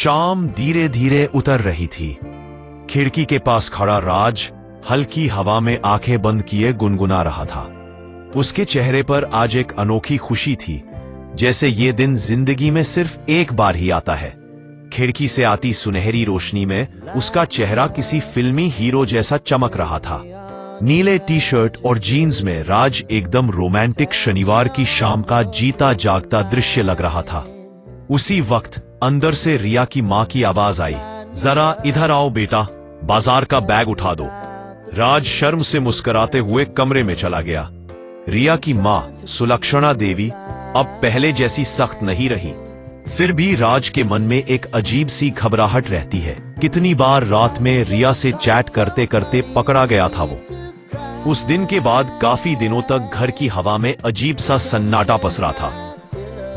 शाम धीरे धीरे उतर रही थी। खिड़की के पास खड़ा राज हल्की हवा में आंखें बंद किए गुनगुना रहा था। उसके चेहरे पर आज एक अनोखी खुशी थी, जैसे ये दिन जिंदगी में सिर्फ एक बार ही आता है। खिड़की से आती सुनहरी रोशनी में उसका चेहरा किसी फिल्मी हीरो जैसा चमक रहा था। नीले टी शर्ट और जीन्स में राज एकदम रोमांटिक शनिवार की शाम का जीता जागता दृश्य लग रहा था। उसी वक्त अंदर से रिया की मां की आवाज आई, जरा इधर आओ बेटा, बाजार का बैग उठा दो। राज शर्म से मुस्कुराते हुए कमरे में चला गया। रिया की मां सुलक्षणा देवी अब पहले जैसी सख्त नहीं रही, फिर भी राज के मन में एक अजीब सी घबराहट रहती है। कितनी बार रात में रिया से चैट करते करते पकड़ा गया था वो। उस दिन के बाद काफी दिनों तक घर की हवा में अजीब सा सन्नाटा पसरा था,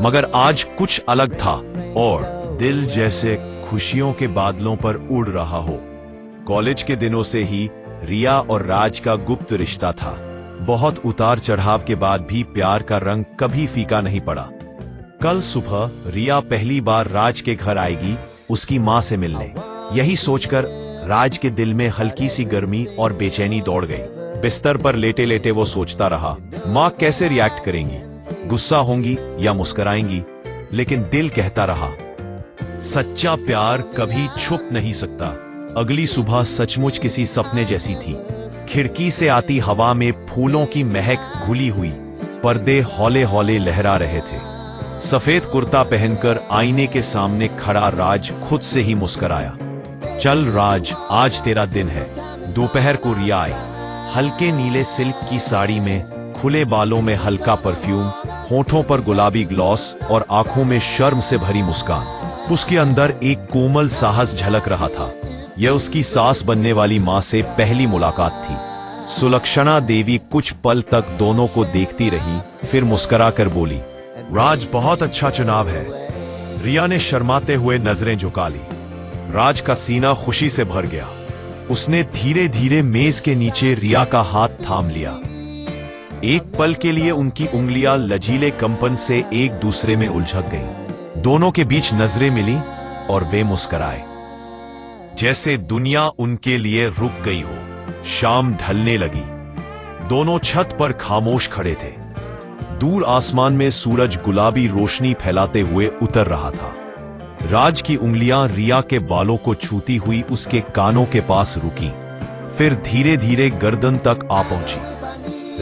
मगर आज कुछ अलग था और दिल जैसे खुशियों के बादलों पर उड़ रहा हो। कॉलेज के दिनों से ही रिया और राज का गुप्त रिश्ता था। बहुत उतार चढ़ाव के बाद भी प्यार का रंग कभी फीका नहीं पड़ा। कल सुबह रिया पहली बार राज के घर आएगी उसकी मां से मिलने। यही सोचकर राज के दिल में हल्की सी गर्मी और बेचैनी दौड़ गई। बिस्तर पर लेटे लेटे वो सोचता रहा, मां कैसे रिएक्ट करेंगी, गुस्सा होंगी या मुस्कुराएंगी। लेकिन दिल कहता रहा, सच्चा प्यार कभी छुप नहीं सकता। अगली सुबह सचमुच किसी सपने जैसी थी। खिड़की से आती हवा में फूलों की महक घुली हुई, पर्दे हौले हौले लहरा रहे थे। सफेद कुर्ता पहनकर आईने के सामने खड़ा राज खुद से ही मुस्कुराया। चल राज, आज तेरा दिन है। दोपहर को रिया आई, हल्के नीले सिल्क की साड़ी में, खुले बालों में हल्का परफ्यूम, होठों पर गुलाबी ग्लॉस और आंखों में शर्म से भरी मुस्कान। उसके अंदर एक कोमल साहस झलक रहा था। यह उसकी सास बनने वाली मां से पहली मुलाकात थी। सुलक्षणा देवी कुछ पल तक दोनों को देखती रही, फिर मुस्कुरा कर बोली, राज बहुत अच्छा चुनाव है। रिया ने शर्माते हुए नजरें झुका ली। राज का सीना खुशी से भर गया। उसने धीरे धीरे मेज के नीचे रिया का हाथ थाम लिया। एक पल के लिए उनकी उंगलियां लचीले कंपन से एक दूसरे में उलझक गईं। दोनों के बीच नजरें मिली और वे मुस्कुराए, जैसे दुनिया उनके लिए रुक गई हो। शाम ढलने लगी। दोनों छत पर खामोश खड़े थे। दूर आसमान में सूरज गुलाबी रोशनी फैलाते हुए उतर रहा था। राज की उंगलियां रिया के बालों को छूती हुई उसके कानों के पास रुकी, फिर धीरे धीरे गर्दन तक आ पहुंची।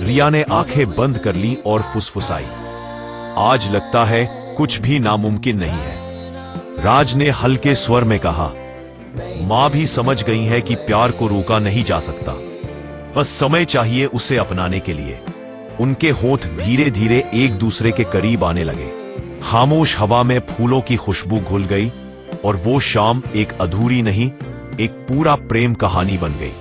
रिया ने आंखें बंद कर ली और फुसफुसाई, आज लगता है कुछ भी नामुमकिन नहीं है। राज ने हल्के स्वर में कहा, मां भी समझ गई है कि प्यार को रोका नहीं जा सकता, बस समय चाहिए उसे अपनाने के लिए। उनके होठ धीरे धीरे एक दूसरे के करीब आने लगे। खामोश हवा में फूलों की खुशबू घुल गई और वो शाम एक अधूरी नहीं, एक पूरा प्रेम कहानी बन गई।